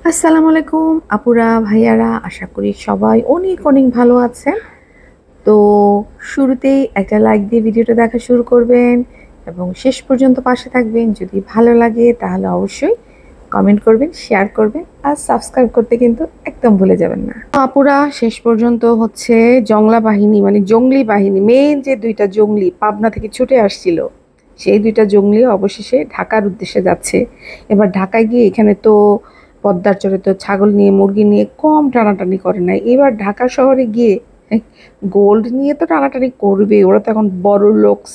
আসসালামু আলাইকুম আপুরা ভাইয়ারা, আশা করি সবাই অনেক অনেক ভালো আছেন। তো শুরুতেই একটা লাইক দিয়ে ভিডিওটা দেখা শুরু করবেন এবং শেষ পর্যন্ত পাশে থাকবেন। যদি ভালো লাগে তাহলে অবশ্যই কমেন্ট করবেন, শেয়ার করবেন আর সাবস্ক্রাইব করতে কিন্তু একদম ভুলে যাবেন না। তো আপুরা শেষ পর্যন্ত হচ্ছে জংলা বাহিনী মানে জঙ্গলি বাহিনী, মেন যে দুইটা জঙ্গলি পাবনা থেকে ছুটে আসছিল, সেই দুইটা জঙ্গলি অবশেষে ঢাকার উদ্দেশ্যে যাচ্ছে। এবার ঢাকায় গিয়ে এখানে তো পদ্মার চরে তো ছাগল নিয়ে মুরগি নিয়ে কম টানাটানি করে নাই, এবার ঢাকা শহরে গিয়ে গোল্ড নিয়ে তো টানাটানি করবে। ওরা তো এখন বড় লোকস,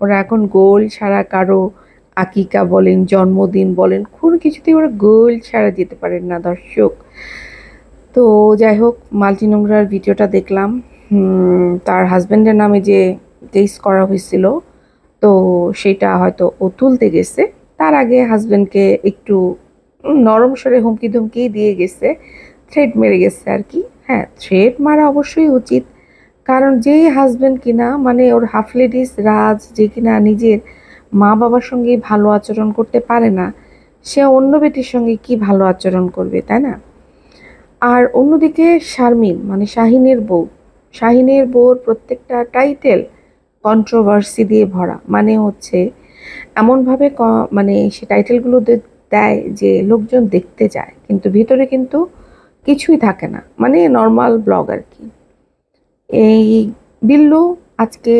ওরা এখন গোল্ড ছাড়া কারো আকিকা বলেন, জন্মদিন বলেন, কোনো কিছুতেই ওরা গোল্ড ছাড়া যেতে পারেন না দর্শক। তো যাই হোক, মাল্টি নোংরার ভিডিওটা দেখলাম। তার হাজব্যান্ডের নামে যে কেস করা হয়েছিল, তো সেটা হয়তো ও তুলতে গেছে। তার আগে হাজব্যান্ডকে একটু নরম স্বরে হুমকি ধুমকি দিয়ে গেছে, থ্রেট মেরে গেছে আর কি। হ্যাঁ, থ্রেট মারা অবশ্যই উচিত, কারণ যেই হাজব্যান্ড কিনা মানে ওর হাফ লেডিস রাজ, যে কিনা নিজের মা বাবার সঙ্গে ভালো আচরণ করতে পারে না, সে অন্য বেটির সঙ্গে কি ভালো আচরণ করবে, তাই না? আর অন্যদিকে শারমিন মানে শাহিনের বউর প্রত্যেকটা টাইটেল কন্ট্রোভার্সি দিয়ে ভরা। মানে হচ্ছে এমনভাবে মানে সে টাইটেলগুলো দেয় যে লোকজন দেখতে যায়, কিন্তু ভিতরে কিন্তু কিছুই থাকে না, মানে নর্মাল ব্লগ আর কি। এই বিল্লু আজকে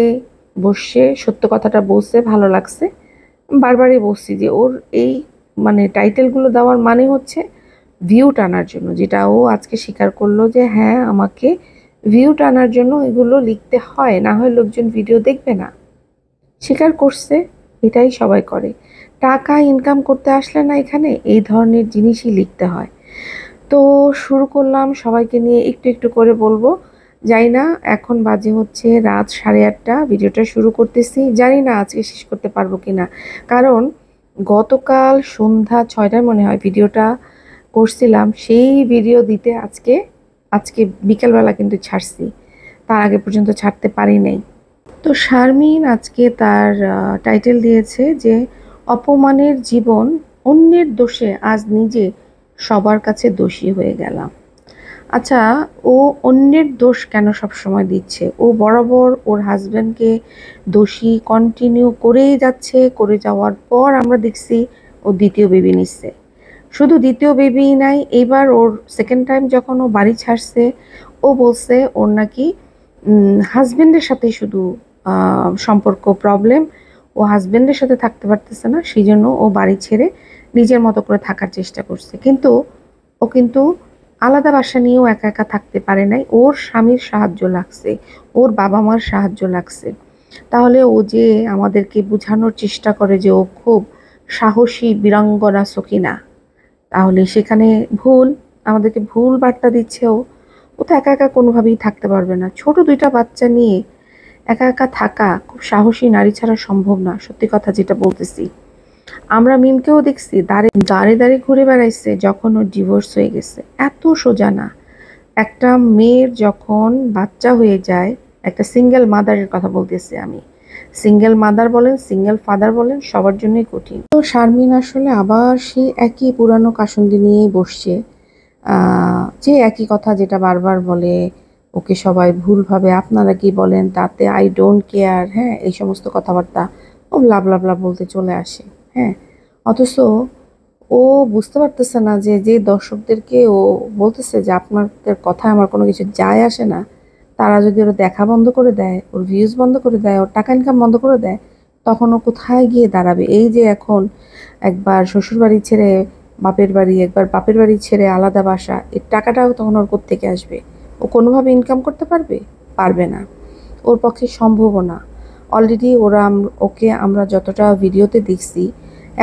বসে সত্য কথাটা বলছে, ভালো লাগছে। বারবারই বলছি যে ওর এই মানে টাইটেলগুলো দেওয়ার মানে হচ্ছে ভিউ টানার জন্য, যেটা ও আজকে স্বীকার করলো যে হ্যাঁ, আমাকে ভিউ টানার জন্য এগুলো লিখতে হয়, না হয় লোকজন ভিডিও দেখবে না। স্বীকার করছে, এটাই সবাই করে। টাকা ইনকাম করতে আসলে না এখানে এই ধরনের জিনিসই লিখতে হয়। তো শুরু করলাম সবাইকে নিয়ে একটু একটু করে বলবো। জানি না, এখন বাজে হচ্ছে রাত 8:30, ভিডিওটা শুরু করতেছি, জানি না আজকে শেষ করতে পারবো কিনা। কারণ গতকাল সন্ধ্যা 6টায় মনে হয় ভিডিওটা করছিলাম, সেই ভিডিও দিতে আজকে আজকে বিকেলবেলা কিন্তু ছাড়ছি, তার আগে পর্যন্ত ছাড়তে পারি নাই। তো শারমিন আজকে তার টাইটেল দিয়েছে যে অপমানের জীবন, অন্যের দোষে আজ নিজে সবার কাছে দোষী হয়ে গেলাম। আচ্ছা, ও অন্যের দোষ কেন সব সময় দিচ্ছে? ও বরাবর ওর হাজব্যান্ডকে দোষী কন্টিনিউ করেই যাচ্ছে, করে যাওয়ার পর আমরা দেখছি ও দ্বিতীয় বেবি নিচ্ছে। শুধু দ্বিতীয় বেবি নাই, এবার ওর সেকেন্ড টাইম যখন ও বাড়ি ছাড়ছে, ও বলছে ওর নাকি হাজব্যান্ডের সাথে শুধু সম্পর্ক প্রবলেম, ও হাজব্যান্ডের সাথে থাকতে পারতেছে না, সেই জন্য ও বাড়ি ছেড়ে নিজের মতো করে থাকার চেষ্টা করছে। কিন্তু ও কিন্তু আলাদা বাসা নিয়েও একা একা থাকতে পারে নাই, ওর স্বামীর সাহায্য লাগছে, ওর বাবা মার সাহায্য লাগছে। তাহলে ও যে আমাদেরকে বোঝানোর চেষ্টা করে যে ও খুব সাহসী বীরাঙ্গনা সকিনা, তাহলে সেখানে ভুল, আমাদেরকে ভুল বার্তা দিচ্ছে। ও তো একা একা কোনোভাবেই থাকতে পারবে না, ছোট দুইটা বাচ্চা নিয়ে একা একা থাকা খুব সাহসী নারী ছাড়া সম্ভব না, সত্যি কথা যেটা বলতেছি। আমরা মিমকেও দেখছি দাঁড়ে দাঁড়ে ঘুরে বেড়াইছে যখন ওর ডিভোর্স হয়ে গেছে। এত সোজা না। একটা মেয়ের যখন বাচ্চা হয়ে যায়, একটা সিঙ্গেল মাদারের কথা বলতেছি আমি, সিঙ্গেল মাদার বলেন সিঙ্গেল ফাদার বলেন, সবার জন্যই কঠিন। তো শারমিন আসলে আবার সেই একই পুরানো কাসুন্দি নিয়েই বসছে, যে একই কথা যেটা বারবার বলে, ওকে সবাই ভুলভাবে আপনারা কি বলেন তাতে আই ডোন্ট কেয়ার, হ্যাঁ, এই সমস্ত কথাবার্তা ও ব্লা বলতে চলে আসে। হ্যাঁ, অথচ ও বুঝতে পারতেছে না যে যে দর্শকদেরকে ও বলতেছে যে আপনাদের কথা আমার কোনো কিছু যায় আসে না, তারা যদি ওর দেখা বন্ধ করে দেয়, ওর ভিউজ বন্ধ করে দেয়, ওর টাকা ইনকাম বন্ধ করে দেয়, তখন ও কোথায় গিয়ে দাঁড়াবে? এই যে এখন একবার শ্বশুরবাড়ি ছেড়ে বাপের বাড়ি, একবার বাপের বাড়ি ছেড়ে আলাদা বাসা, এর টাকাটাও তখন ওর কোত্থেকে আসবে? ও কোনোভাবে ইনকাম করতে পারবে? পারবে না, ওর পক্ষে সম্ভবও না। অলরেডি ওকে আমরা যতটা ভিডিওতে দেখছি,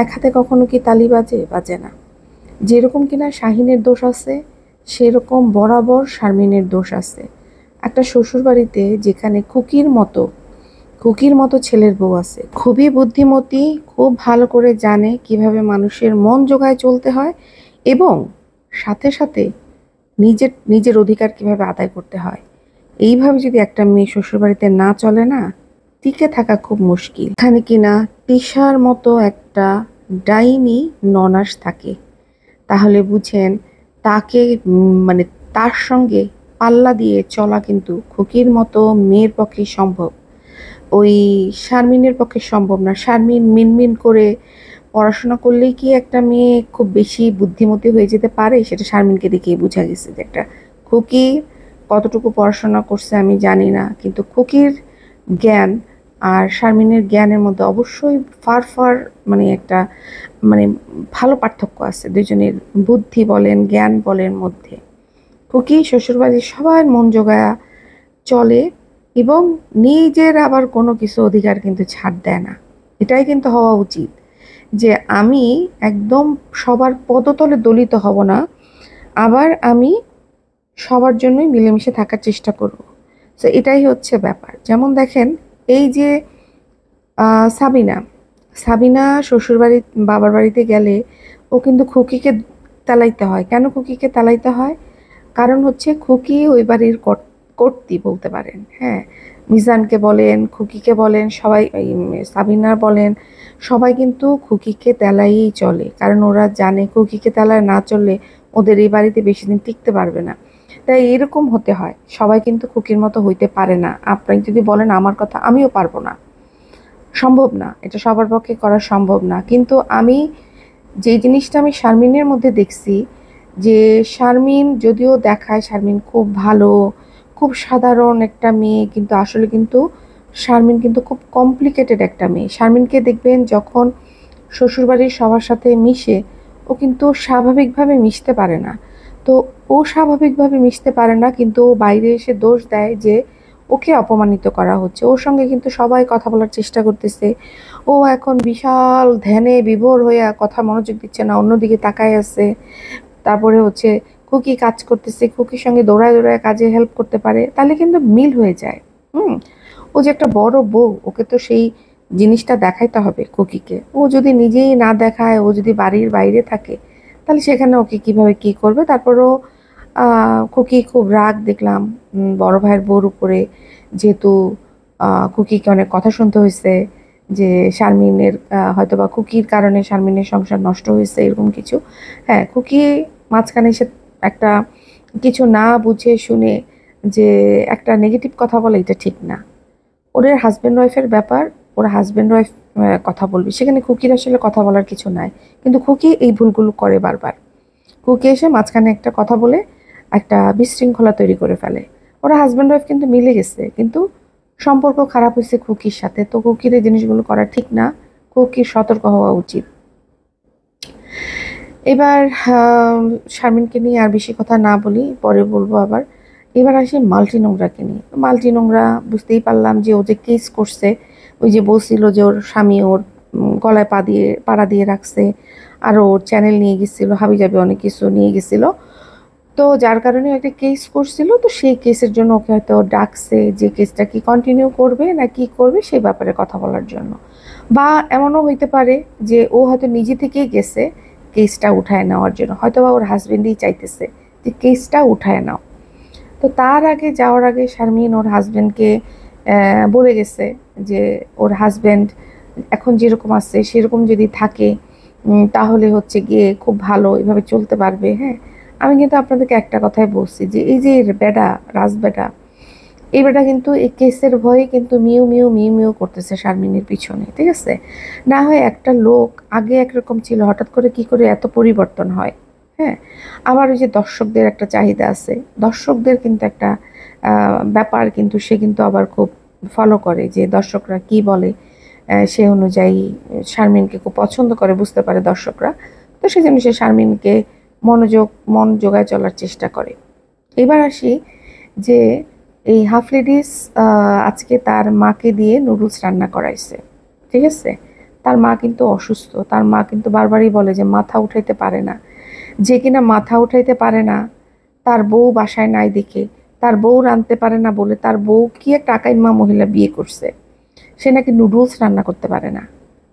এক হাতে কখনো কি তালি বাজে? বাজে না। যেরকম কিনা শাহিনের দোষ আছে, সেরকম বরাবর শারমিনের দোষ আছে। একটা শ্বশুরবাড়িতে যেখানে খুকির মতো ছেলের বউ আছে, খুবই বুদ্ধিমতী, খুব ভালো করে জানে কিভাবে মানুষের মন জোগায় চলতে হয় এবং সাথে সাথে নিজের নিজের অধিকার কিভাবে আদায় করতে হয়। এইভাবে যদি একটা মেয়ে শ্বশুরবাড়িতে না চলে না, টিকে থাকা খুব মুশকিল। এখানে কিনা তিশার মতো একটা ডাইনি ননাস থাকে, তাহলে বুঝেন তাকে মানে তার সঙ্গে পাল্লা দিয়ে চলা কিন্তু খুকির মতো মেয়ের পক্ষে সম্ভব, ওই শারমিনের পক্ষে সম্ভব না। শারমিন মিনমিন করে পড়াশোনা করলেই কি একটা মেয়ে খুব বেশি বুদ্ধিমতী হয়ে যেতে পারে? সেটা শারমিনকে দেখেই বোঝা গেছে যে একটা খুকি কতটুকু পড়াশোনা করছে আমি জানি না, কিন্তু খুকির জ্ঞান আর শারমিনের জ্ঞানের মধ্যে অবশ্যই ফার ফার মানে একটা মানে ভালো পার্থক্য আছে দুজনের বুদ্ধি বলেন জ্ঞান বলেন মধ্যে। খুকি শ্বশুরবাড়ির সবার মন জোগায়া চলে এবং নিজের আবার কোনো কিছু অধিকার কিন্তু ছাড় দেয় না। এটাই কিন্তু হওয়া উচিত যে আমি একদম সবার পদতলে দলিত হব না, আবার আমি সবার জন্যই মিলেমিশে থাকার চেষ্টা করব। তো এটাই হচ্ছে ব্যাপার। যেমন দেখেন এই যে সাবিনা সাবিনা শ্বশুরবাড়ি বাবার বাড়িতে গেলে ও কিন্তু খুকিকে তালাইতে হয়। কেন খুকিকে তালাইতে হয়? কারণ হচ্ছে খুকি ওই বাড়ির কর্ত্রী বলতে পারেন। হ্যাঁ, মিজানকে বলেন খুকিকে বলেন সবাই সাবিনা বলেন সবাই কিন্তু খুকিকে তেলাইই চলে, কারণ ওরা জানে খুকিকে তেলায় না চললে ওদের এই বাড়িতে বেশি দিন টিকতে পারবে না। তাই এরকম হতে হয়। সবাই কিন্তু খুকির মতো হইতে পারে না। আপনি যদি বলেন আমার কথা, আমিও পারবো না, সম্ভব না, এটা সবার পক্ষে করা সম্ভব না। কিন্তু আমি যে জিনিসটা আমি শারমিনের মধ্যে দেখছি, যে শারমিন যদিও দেখায় শারমিন খুব ভালো, খুব সাধারণ একটা মেয়ে, কিন্তু আসলে কিন্তু শারমিন কিন্তু খুব কমপ্লিকেটেড একটা মেয়ে। শারমিনকে দেখবেন যখন শ্বশুরবাড়ির সবার সাথে মিশে ও কিন্তু স্বাভাবিকভাবে মিশতে পারে না। তো ও স্বাভাবিকভাবে মিশতে পারে না, কিন্তু ও বাইরে এসে দোষ দেয় যে ওকে অপমানিত করা হচ্ছে। ওর সঙ্গে কিন্তু সবাই কথা বলার চেষ্টা করতেছে, ও এখন বিশাল ধ্যানে বিভোর হয়ে কথা মনোযোগ দিচ্ছে না, অন্যদিকে তাকায় আছে। তারপরে হচ্ছে খুকি কাজ করতেছে, খুকির সঙ্গে দৌড়ায় দৌড়ায় কাজে হেল্প করতে পারে, তাহলে কিন্তু মিল হয়ে যায়। হুম, ও যে একটা বড় বউ, ওকে তো সেই জিনিসটা দেখাইতে হবে খুকিকে। ও যদি নিজেই না দেখায়, ও যদি বাড়ির বাইরে থাকে, তাহলে সেখানে ওকে কিভাবে কি করবে? তারপরও খুকি খুব রাগ দেখলাম বড় ভাইয়ের বউর উপরে, যেহেতু খুকিকে অনেক কথা শুনতে হয়েছে যে শারমিনের হয়তো বা খুকির কারণে শারমিনের সংসার নষ্ট হয়েছে এরকম কিছু। হ্যাঁ, খুকি মাঝখানে এসে একটা কিছু না বুঝে শুনে যে একটা নেগেটিভ কথা বলে, এটা ঠিক না। ওদের হাজব্যান্ড ওয়াইফের ব্যাপার, ওরা হাজব্যান্ড ওয়াইফ কথা বলবি, সেখানে খুকির আসলে কথা বলার কিছু নাই। কিন্তু খুকি এই ভুলগুলো করে বারবার। খুকি এসে মাঝখানে একটা কথা বলে একটা বিশৃঙ্খলা তৈরি করে ফেলে। ওরা হাজব্যান্ড ওয়াইফ কিন্তু মিলে গেছে, কিন্তু সম্পর্ক খারাপ হয়েছে খুকির সাথে। তো খুকির এই জিনিসগুলো করা ঠিক না, খুকির সতর্ক হওয়া উচিত। এবার শারমিনকে নিয়ে আর বেশি কথা না বলি, পরে বলবো আবার। এবার আসি মাল্টি নোংরাকে নিয়ে। মাল্টি নোংরা বুঝতেই পারলাম যে ও যে কেস করছে, ওই যে বলছিল যে ওর স্বামী ওর গলায় পাড়া দিয়ে রাখছে, আর ওর চ্যানেল নিয়ে গেছিলো, হাবিজাবি অনেক কিছু নিয়ে গেছিলো। তো যার কারণে একটা কেস করছিল, তো সেই কেসের জন্য ওকে হয়তো ডাকছে যে কেসটা কি কন্টিনিউ করবে না কি করবে সেই ব্যাপারে কথা বলার জন্য। বা এমনও হইতে পারে যে ও হয়তো নিজে থেকেই গেছে কেসটা উঠায় নেওয়ার জন্য, হয়তো বা ওর হাজবেন্ডই চাইতেছে যে কেসটা উঠায় নাও। তো তার আগে যাওয়ার আগে শারমিন ওর হাজবেন্ডকে বলে গেছে যে ওর হাজবেন্ড এখন যেরকম আছে সেরকম যদি থাকে তাহলে হচ্ছে গিয়ে খুব ভালো এভাবে চলতে পারবে। হ্যাঁ, আমি কিন্তু আপনাদেরকে একটা কথাই বলছি যে এই যে বেটা, রাজ বেটা, এই বেটা কিন্তু এই কেসের ভয়ে কিন্তু মিউ মিউ মিউ মিউ করতেছে শারমিনের পিছনে, ঠিক আছে? না হয় একটা লোক আগে একরকম ছিল, হঠাৎ করে কি করে এত পরিবর্তন হয়? হ্যাঁ, আবার ওই যে দর্শকদের একটা চাহিদা আছে, দর্শকদের কিন্তু একটা ব্যাপার, কিন্তু সে কিন্তু আবার খুব ফলো করে যে দর্শকরা কি বলে, সে অনুযায়ী শারমিনকে খুব পছন্দ করে বুঝতে পারে দর্শকরা। তো সেই জন্য সে শারমিনকে মন জোগায় চলার চেষ্টা করে। এবার আসি যে এই হাফ লেডিস আজকে তার মাকে দিয়ে নুডলস রান্না করাইছে, ঠিক আছে? তার মা কিন্তু অসুস্থ, তার মা কিন্তু বারবারই বলে যে মাথা উঠাইতে পারে না। যে কিনা মাথা উঠাইতে পারে না, তার বউ বাসায় নাই দেখে, তার বউ রাঁধতে পারে না বলে, তার বউ কি একটা আকাইমা মহিলা বিয়ে করছে, সে নাকি নুডলস রান্না করতে পারে না।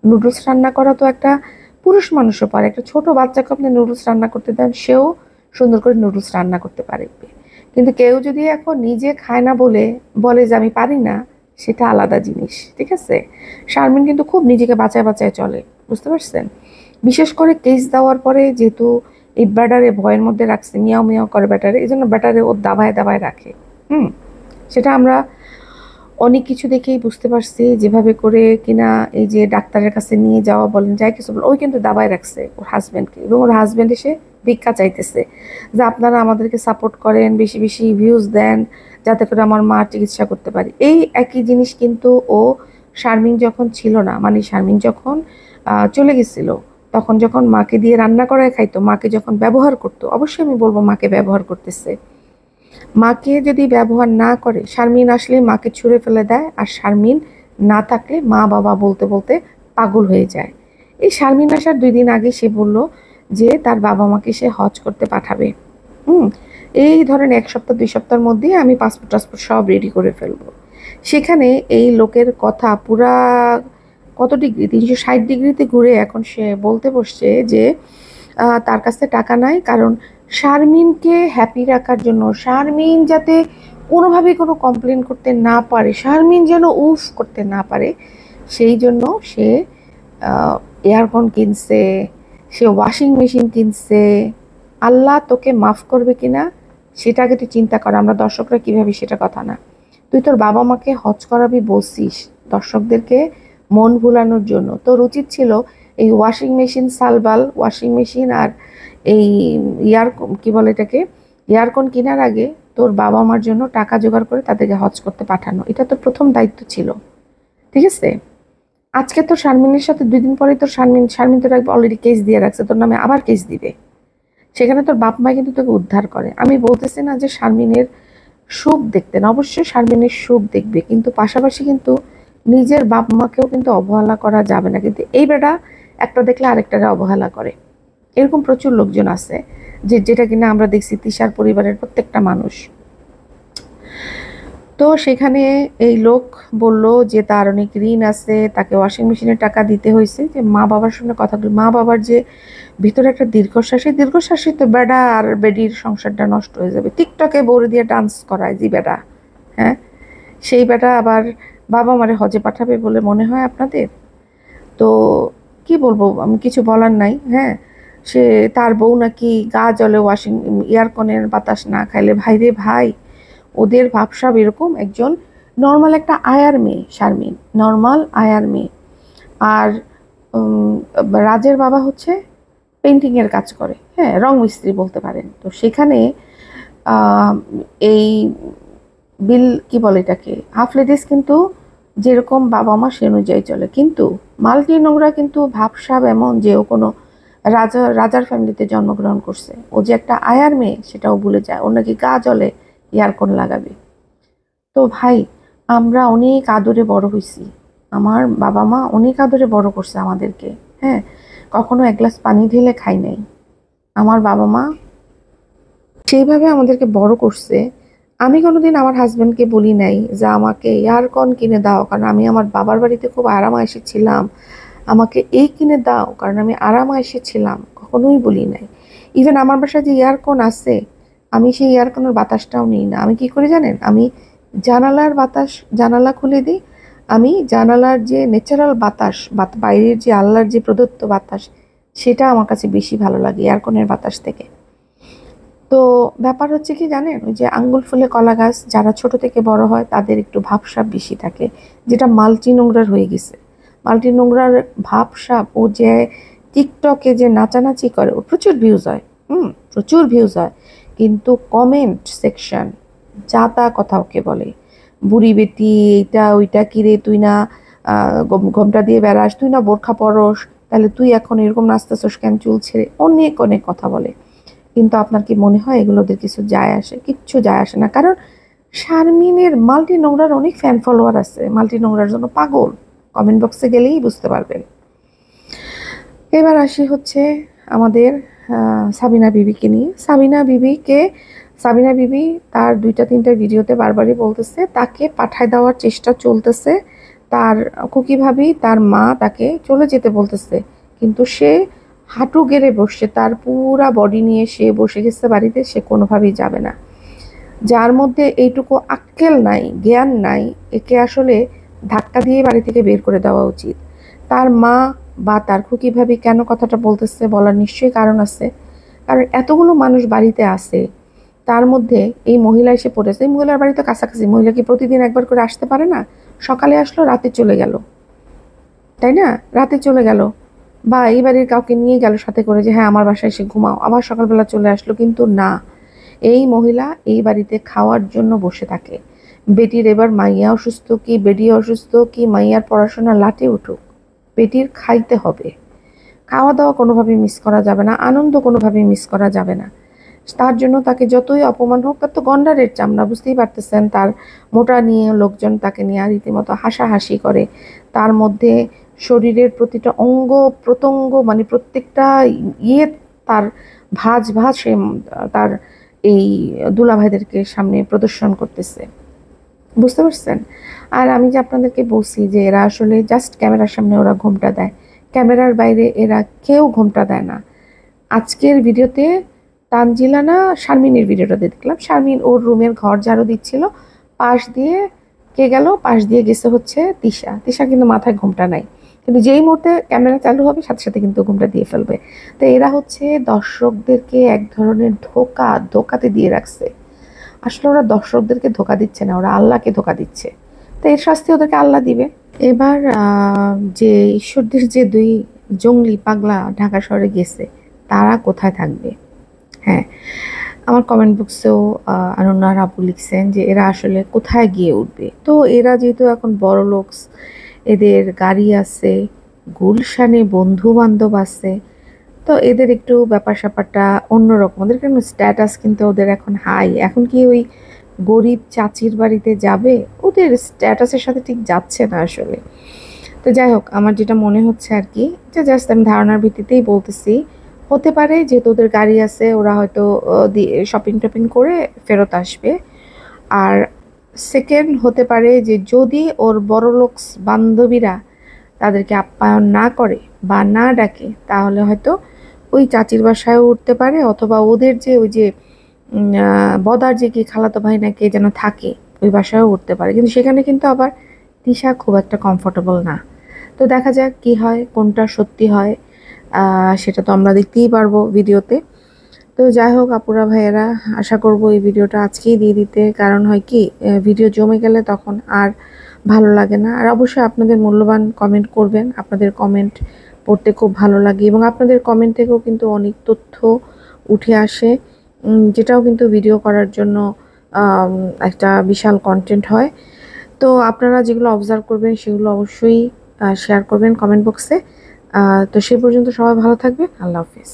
নুডলস রান্না করা তো একটা পুরুষ মানুষও পারে। একটা ছোট বাচ্চাকে আপনি নুডলস রান্না করতে দেন, সেও সুন্দর করে নুডলস রান্না করতে পারবে। কিন্তু কেউ যদি এখন নিজে খায় না বলে বলে যে আমি পারি না, সেটা আলাদা জিনিস, ঠিক আছে? শারমিন কিন্তু খুব নিজেকে বাঁচায় বাঁচায় চলে, বুঝতে পারছেন? বিশেষ করে কেস দেওয়ার পরে যেহেতু এই ব্যাটারে ভয়ের মধ্যে রাখছে, মিয়াও মিয়াও করে ব্যাটারে, এই জন্য ব্যাটারে ও দাবায় দাবায় রাখে। সেটা আমরা অনেক কিছু দেখেই বুঝতে পারছি, যেভাবে করে কিনা এই যে ডাক্তারের কাছে নিয়ে যাওয়া বলেন, যাই কিছু বলেন, ওই কিন্তু দাবায় রাখছে ওর হাজব্যান্ডকে, এবং ওর হাজব্যান্ড এসে ভিক্ষা চাইতেছে যে আপনারা আমাদেরকে সাপোর্ট করেন, বেশি বেশি ভিউজ দেন, যাতে করে আমার মার চিকিৎসা করতে পারি। এই একই জিনিস কিন্তু ও শারমিন যখন ছিল না, মানে শারমিন যখন চলে গেছিল, তখন যখন মাকে দিয়ে রান্না করায় খাইতো, মাকে যখন ব্যবহার করতো, অবশ্যই আমি বলবো মাকে ব্যবহার করতেছে। মাকে যদি ব্যবহার না করে, শারমিন আসলে মাকে ছুঁড়ে ফেলে দেয়, আর শারমিন না থাকলে মা বাবা বলতে বলতে পাগল হয়ে যায়। এই শারমিন আসার 2 দিন আগে সে বলল যে তার বাবা মাকে সে হজ করতে পাঠাবে। এই ধরেন 1 সপ্তাহ 2 সপ্তাহের মধ্যেই আমি পাসপোর্ট টাসপোর্ট সব রেডি করে ফেলবো। সেখানে এই লোকের কথা পুরা কত ডিগ্রি, 360 ডিগ্রিতে ঘুরে এখন সে বলতে বসছে যে তার কাছে টাকা নাই, কারণ শারমিনকে হ্যাপি রাখার জন্য, শারমিন যাতে কোনোভাবে কোনো কমপ্লেন করতে না পারে, শারমিন যেন উফ করতে না পারে, সেই জন্য সে এয়ারকন কিনছে, সে ওয়াশিং মেশিন কিনছে। আল্লাহ তোকে মাফ করবে কিনা সেটা আগে তুই চিন্তা কর, আমরা দর্শকরা কীভাবে সেটা কথা না। তুই তোর বাবা মাকে হজ করাবি বলছিস দর্শকদেরকে মন ভুলানোর জন্য, তোর উচিত ছিল এই ওয়াশিং মেশিন, সালবাল ওয়াশিং মেশিন আর এই কি বলে এটাকে, এয়ারকন কেনার আগে তোর বাবা মার জন্য টাকা জোগাড় করে তাদেরকে হজ করতে পাঠানো, এটা তোর প্রথম দায়িত্ব ছিল। ঠিক আছে, আজকে তোর শারমিনের সাথে 2 দিন পরে তোর শারমিন তোর অলরেডি কেস দিয়ে রাখছে, তোর নামে আবার কেস দিবে। সেখানে তোর বাপ মা কিন্তু তোকে উদ্ধার করে। আমি বলতেছি না যে শারমিনের সুখ দেখতে না, অবশ্যই শারমিনের সুখ দেখবে, কিন্তু পাশাপাশি কিন্তু নিজের বাপ মাকেও কিন্তু অবহেলা করা যাবে না। কিন্তু এই বেটা একটা দেখলে আরেকটারে অবহেলা করে, এরকম প্রচুর লোকজন আছে যেটা কিনা আমরা দেখছি তিশার পরিবারের প্রত্যেকটা মানুষ। তো সেখানে এই লোক বলল যে তার অনেক ঋণ আছে, তাকে ওয়াশিং মেশিনের টাকা দিতে হয়েছে, যে মা বাবার সঙ্গে কথাগুলো, মা বাবার যে ভিতরে একটা দীর্ঘশ্বাসী তো বেডা আর বেডির সংসারটা নষ্ট হয়ে যাবে। টিকটকে বউরে দিয়ে ডান্স করায় যে বেডা, হ্যাঁ, সেই বেটা আবার বাবা মারে হজে পাঠাবে বলে মনে হয় আপনাদের? তো কি বলবো, আমি কিছু বলার নাই। হ্যাঁ, সে তার বউ নাকি গা জ্বলে ওয়াশিং এয়ারকনের বাতাস না খাইলে। ভাই রে ভাই, ওদের ভাবসাব এরকম। একজন নর্মাল একটা আয়ার মেয়ে শারমিন, নর্মাল আয়ার মেয়ে, আর রাজের বাবা হচ্ছে পেন্টিংয়ের কাজ করে, হ্যাঁ, রং মিস্ত্রি বলতে পারেন। তো সেখানে এই বিল কি বলে এটাকে, হাফ লেডিস কিন্তু যেরকম বাবা মা সে অনুযায়ী চলে, কিন্তু মাল্টি নোংরা কিন্তু ভাবসাব এমন যে ও কোনো রাজার ফ্যামিলিতে জন্মগ্রহণ করছে। ও যে একটা আয়ার মেয়ে সেটাও ভুলে যায়, ওর নাকি গা জ্বলে ইয়ারকন লাগাবে। তো ভাই, আমরা অনেক আদরে বড় হয়েছি, আমার বাবা মা অনেক আদরে বড় করছে আমাদেরকে, হ্যাঁ, কখনো 1 গ্লাস পানি ঢেলে খাই নাই। আমার বাবা মা সেইভাবে আমাদেরকে বড় করছে। আমি কোনোদিন আমার হাজব্যান্ডকে বলি নাই যে আমাকে এয়ারকন কিনে দাও, কারণ আমি আমার বাবার বাড়িতে খুব আরামায়েশে ছিলাম, আমাকে এই কিনে দাও কারণ আমি আরামায়েশে ছিলাম, কখনোই বলি নাই। ইভেন আমার বাসায় যে এয়ারকন আছে, আমি সেই এয়ারকনের বাতাসটাও নিই না। আমি কি করি জানেন, আমি জানালার বাতাস, জানালা খুলে দিই। আমি জানালার যে ন্যাচারাল বাতাস, বাইরের যে আল্লাহর যে প্রদত্ত বাতাস, সেটা আমার কাছে বেশি ভালো লাগে এয়ারকনের বাতাস থেকে। তো ব্যাপার হচ্ছে কি জানেন, ওই যে আঙ্গুল ফুলে কলা গাছ, যারা ছোট থেকে বড় হয় তাদের একটু ভাবসাব বেশি থাকে, যেটা মাল্টি নোংরার হয়ে গেছে। মাল্টি নোংরার ভাবসাব, ও যে টিকটকে যে নাচানাচি করে, ও প্রচুর ভিউজ হয়, প্রচুর ভিউজ হয়, কিন্তু কমেন্ট সেকশন যা তা কথা ওকে বলে, বুড়ি বেটি, এইটা ওইটা, কিরে তুই না ঘোমটা দিয়ে বেড়াস, তুই না বোরখা পরস, তাহলে তুই এখন এরকম নাচতেছস কেন, চুল ছেড়ে, অনেক অনেক কথা বলে। কিন্তু আপনার কি মনে হয় এগুলো ওদের কিছু যায় আসে? কিচ্ছু যায় আসে না, কারণ শারমিনের মাল্টি নোংরার অনেক ফ্যান ফলোয়ার আছে, মাল্টি নোংরার জন্য পাগল, কমেন্ট বক্সে গেলেই বুঝতে পারবেন। এবার আসি হচ্ছে আমাদের সাবিনা বিবিকে নিয়ে। সাবিনা বিবি তার 2-3টা ভিডিওতে বারবারই বলতেছে তাকে পাঠায় দেওয়ার চেষ্টা চলতেছে, তার খুকি ভাবি, তার মা তাকে চলে যেতে বলতেছে, কিন্তু সে হাঁটু গেড়ে বসছে, তার পুরা বডি নিয়ে সে বসে গেছে বাড়িতে, সে কোনোভাবেই যাবে না। যার মধ্যে এইটুকু আক্কেল নাই, জ্ঞান নাই, একে আসলে ধাক্কা দিয়ে বাড়ি থেকে বের করে দেওয়া উচিত। তার মা বা তার খুকি ভাবি কেন কথাটা বলতেছে, বলার নিশ্চয়ই কারণ আছে। কারণ এতগুলো মানুষ বাড়িতে আছে, তার মধ্যে এই মহিলা এসে পড়েছে। এই মহিলার বাড়ি তো কাছাকাছি, মহিলা কি প্রতিদিন একবার করে আসতে পারে না? সকালে আসলো, রাতে চলে গেল, তাই না? রাতে চলে গেল, বা এই বাড়ির কাউকে নিয়ে গেল সাথে করে যে হ্যাঁ আমার বাসায় এসে ঘুমাও, আবার সকালবেলা চলে আসলো। কিন্তু না, এই মহিলা এই বাড়িতে খাওয়ার জন্য বসে থাকে। বেটির এবার মাইয়া অসুস্থ কি বেটি অসুস্থ কি মাইয়ার পড়াশোনা লাটে উঠুক, বেটির খাইতে হবে। খাওয়া দাওয়া কোনোভাবেই মিস করা যাবে না, আনন্দ কোনোভাবেই মিস করা যাবে না। তার জন্য তাকে যতই অপমান হোক, তার তো গন্ডারের চামড়া, বুঝতেই পারতেছেন। তার মোটা নিয়ে লোকজন তাকে নিয়ে রীতিমতো হাসাহাসি করে। তার মধ্যে শরীরের প্রতিটা অঙ্গ প্রত্যঙ্গ, মানে প্রত্যেকটা ইয়ে তার ভাঁজ ভাঁজ সে তার এই দুলাভাইদেরকে সামনে প্রদর্শন করতেছে, বুঝতে পারছেন? আর আমি যে আপনাদেরকে বলছি যে এরা আসলে জাস্ট ক্যামেরার সামনে ওরা ঘোমটা দেয়, ক্যামেরার বাইরে এরা কেউ ঘোমটা দেয় না। আজকের ভিডিওতে তানজিলা না শারমিনের ভিডিওটা দেখলাম, শারমিন ওর রুমের ঘর ঝাড়ু দিচ্ছিল, পাশ দিয়ে কে গেল, পাশ দিয়ে গেছে হচ্ছে তিশা। তিশা কিন্তু মাথায় ঘোমটা নাই, কিন্তু যেই মুহূর্তে ক্যামেরা চালু হবে সাথে সাথে কিন্তু ঘোমটা দিয়ে ফেলবে। তো এরা হচ্ছে দর্শকদেরকে এক ধরনের ধোকাতে দিয়ে রাখছে। আসলে ওরা দর্শকদেরকে ধোকা দিচ্ছে না, ওরা আল্লাহকে ধোকা দিচ্ছে। তো এর শাস্তি ওদেরকে আল্লাহ দিবে। এবার যে ঈশ্বরদের যে দুই জঙ্গলি পাগলা ঢাকা শহরে গেছে, তারা কোথায় থাকবে? হ্যাঁ, আমার কমেন্ট বক্সেও আনন্দার আপু লিখছেন যে এরা আসলে কোথায় গিয়ে উঠবে। তো এরা যেহেতু এখন বড় লোকস, এদের গাড়ি আছে, গুলশানে বন্ধু বান্ধব আছে, তো এদের একটু ব্যাপার স্যাপারটা অন্যরকম। ওদের কেন স্ট্যাটাস কিন্তু ওদের এখন হাই। এখন কি ওই গরিব চাচির বাড়িতে যাবে? ওদের স্ট্যাটাসের সাথে ঠিক যাচ্ছে না আসলে। তো যাই হোক, আমার যেটা মনে হচ্ছে আর কি, যে জাস্ট আমি ধারণার ভিত্তিতেই বলতেছি, হতে পারে যেহেতু ওদের গাড়ি আছে, ওরা হয়তো শপিং টপিং করে ফেরত আসবে। আর সেকেন্ড হতে পারে যে যদি ওর বড়লোকস বান্ধবীরা তাদেরকে আপ্যায়ন না করে বা না ডাকে, তাহলে হয়তো ওই চাচির বাসায়ও উঠতে পারে, অথবা ওদের যে ওই যে বদার যে কি খালাতো ভাই না কে যেন থাকে, ওই বাসায়ও উঠতে পারে। কিন্তু সেখানে কিন্তু আবার তিশা খুব একটা কমফোর্টেবল না। তো দেখা যাক কি হয়, কোনটা সত্যি হয়, সেটা তো আমরা দেখতেই পারবো ভিডিওতে। তো যাই হোক আপুরা ভাইয়েরা, আশা করব এই ভিডিওটা আজকেই দিয়ে দিতে। কারণ হয় কি, ভিডিও জমে গেলে তখন আর ভালো লাগে না। আর অবশ্যই আপনাদের মূল্যবান কমেন্ট করবেন, আপনাদের কমেন্ট পড়তে খুব ভালো লাগে, এবং আপনাদের কমেন্ট থেকেও কিন্তু অনেক তথ্য উঠে আসে, যেটাও কিন্তু ভিডিও করার জন্য একটা বিশাল কন্টেন্ট হয়। তো আপনারা যেগুলো অবজার্ভ করবেন সেগুলো অবশ্যই শেয়ার করবেন কমেন্ট বক্সে। তো সে পর্যন্ত সবাই ভালো থাকবেন। আল্লাহ হাফেজ।